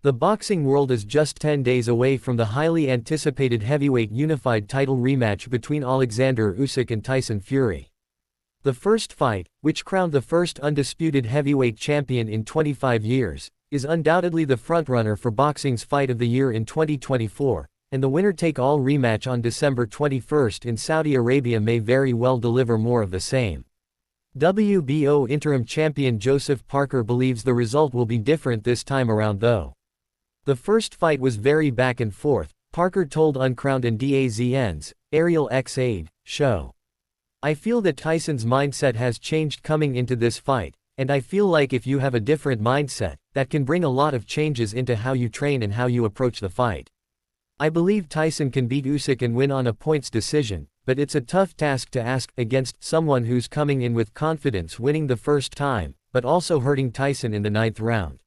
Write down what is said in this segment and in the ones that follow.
The boxing world is just 10 days away from the highly anticipated heavyweight unified title rematch between Oleksandr Usyk and Tyson Fury. The first fight, which crowned the first undisputed heavyweight champion in 25 years, is undoubtedly the frontrunner for boxing's Fight of the Year in 2024, and the winner-take-all rematch on December 21 in Saudi Arabia may very well deliver more of the same. WBO interim champion Joseph Parker believes the result will be different this time around though. The first fight was very back and forth, Parker told Uncrowned and DAZN's Ariel X8 show. I feel that Tyson's mindset has changed coming into this fight, and I feel like if you have a different mindset, that can bring a lot of changes into how you train and how you approach the fight. I believe Tyson can beat Usyk and win on a points decision, but it's a tough task to ask against someone who's coming in with confidence winning the first time, but also hurting Tyson in the 9th round.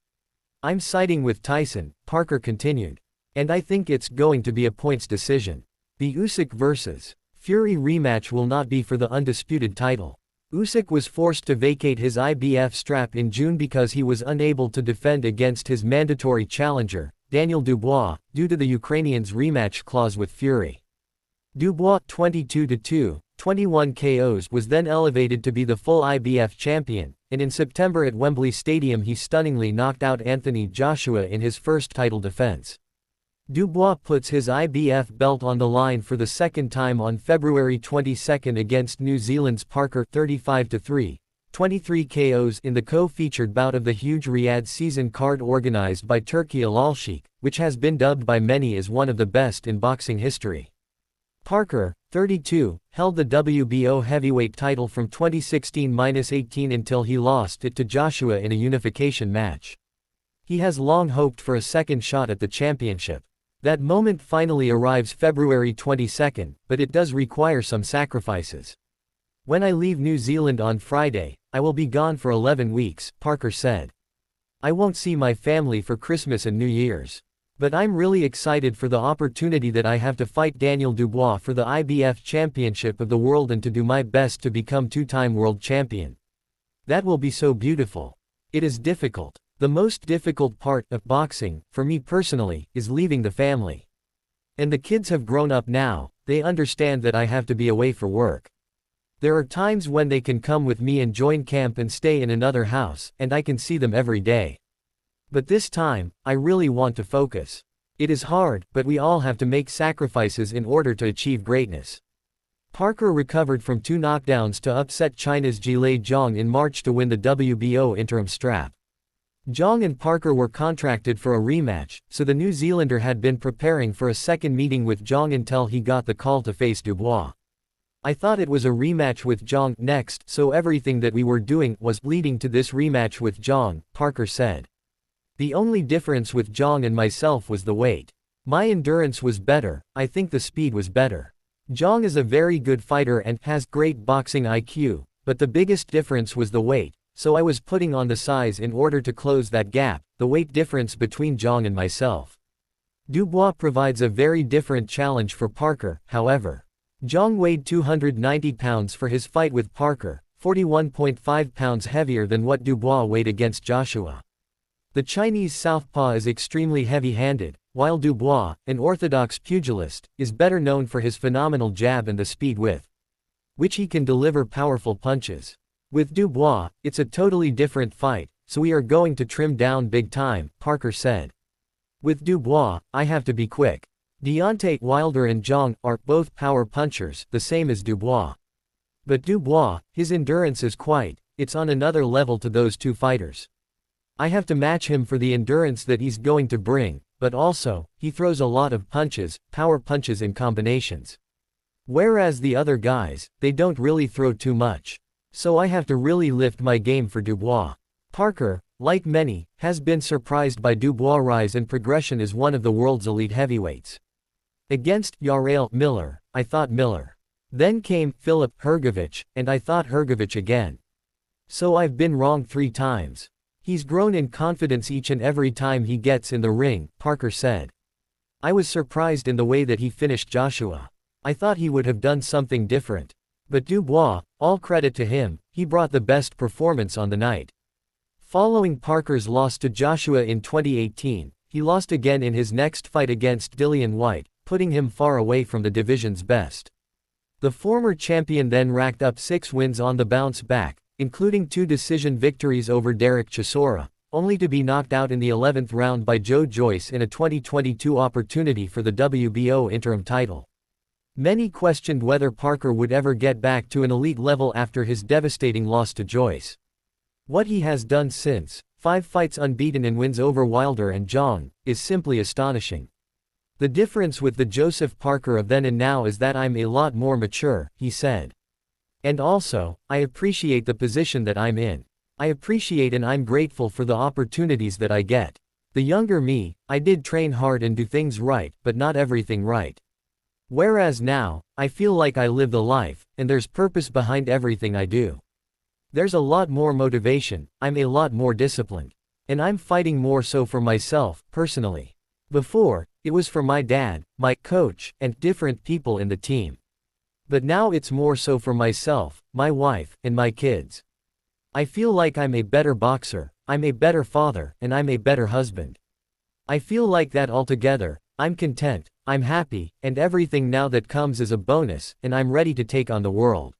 I'm siding with Tyson, Parker continued. And I think it's going to be a points decision. The Usyk vs. Fury rematch will not be for the undisputed title. Usyk was forced to vacate his IBF strap in June because he was unable to defend against his mandatory challenger, Daniel Dubois, due to the Ukrainian's rematch clause with Fury. Dubois, 22-2, 21 KOs, was then elevated to be the full IBF champion, and in September at Wembley Stadium he stunningly knocked out Anthony Joshua in his first title defense. Dubois puts his IBF belt on the line for the second time on February 22 against New Zealand's Parker, 35-3, 23 KOs in the co-featured bout of the huge Riyadh season card organized by Turki Al-Sheikh, which has been dubbed by many as one of the best in boxing history. Parker, 32, held the WBO heavyweight title from 2016-18 until he lost it to Joshua in a unification match. He has long hoped for a second shot at the championship. That moment finally arrives February 22, but it does require some sacrifices. When I leave New Zealand on Friday, I will be gone for 11 weeks, Parker said. I won't see my family for Christmas and New Year's. But I'm really excited for the opportunity that I have to fight Daniel Dubois for the IBF Championship of the World and to do my best to become two-time world champion. That will be so beautiful. It is difficult. The most difficult part of boxing, for me personally, is leaving the family. And the kids have grown up now, they understand that I have to be away for work. There are times when they can come with me and join camp and stay in another house, and I can see them every day. But this time, I really want to focus. It is hard, but we all have to make sacrifices in order to achieve greatness. Parker recovered from 2 knockdowns to upset China's Jilei Zhang in March to win the WBO interim strap. Zhang and Parker were contracted for a rematch, so the New Zealander had been preparing for a second meeting with Zhang until he got the call to face Dubois. I thought it was a rematch with Zhang next, so everything that we were doing was leading to this rematch with Zhang, Parker said. The only difference with Zhang and myself was the weight. My endurance was better, I think the speed was better. Zhang is a very good fighter and has great boxing IQ, but the biggest difference was the weight, so I was putting on the size in order to close that gap, the weight difference between Zhang and myself. Dubois provides a very different challenge for Parker, however. Zhang weighed 290 pounds for his fight with Parker, 41.5 pounds heavier than what Dubois weighed against Joshua. The Chinese southpaw is extremely heavy-handed, while Dubois, an orthodox pugilist, is better known for his phenomenal jab and the speed with which he can deliver powerful punches. With Dubois, it's a totally different fight, so we are going to trim down big time, Parker said. With Dubois, I have to be quick. Deontay Wilder and Zhang are both power punchers, the same as Dubois. But Dubois, his endurance is it's on another level to those two fighters. I have to match him for the endurance that he's going to bring, but also, he throws a lot of punches, power punches in combinations. Whereas the other guys, they don't really throw too much. So I have to really lift my game for Dubois. Parker, like many, has been surprised by Dubois' rise and progression as one of the world's elite heavyweights. Against Jarrell Miller, I thought Miller. Then came Filip Hrgović, and I thought Hrgović again. So I've been wrong 3 times. He's grown in confidence each and every time he gets in the ring, Parker said. I was surprised in the way that he finished Joshua. I thought he would have done something different. But Dubois, all credit to him, he brought the best performance on the night. Following Parker's loss to Joshua in 2018, He lost again in his next fight against Dillian Whyte, putting him far away from the division's best. The former champion then racked up 6 wins on the bounce back, including 2 decision victories over Derek Chisora, only to be knocked out in the 11th round by Joe Joyce in a 2022 opportunity for the WBO interim title. Many questioned whether Parker would ever get back to an elite level after his devastating loss to Joyce. What he has done since, 5 fights unbeaten and wins over Wilder and Zhang, is simply astonishing. The difference with the Joseph Parker of then and now is that I'm a lot more mature, he said. And also, I appreciate the position that I'm in. I appreciate and I'm grateful for the opportunities that I get. The younger me, I did train hard and do things right, but not everything right. Whereas now, I feel like I live the life, and there's purpose behind everything I do. There's a lot more motivation, I'm a lot more disciplined. And I'm fighting more so for myself, personally. Before, it was for my dad, my coach, and different people in the team. But now it's more so for myself, my wife, and my kids. I feel like I'm a better boxer, I'm a better father, and I'm a better husband. I feel like that altogether, I'm content, I'm happy, and everything now that comes is a bonus, and I'm ready to take on the world.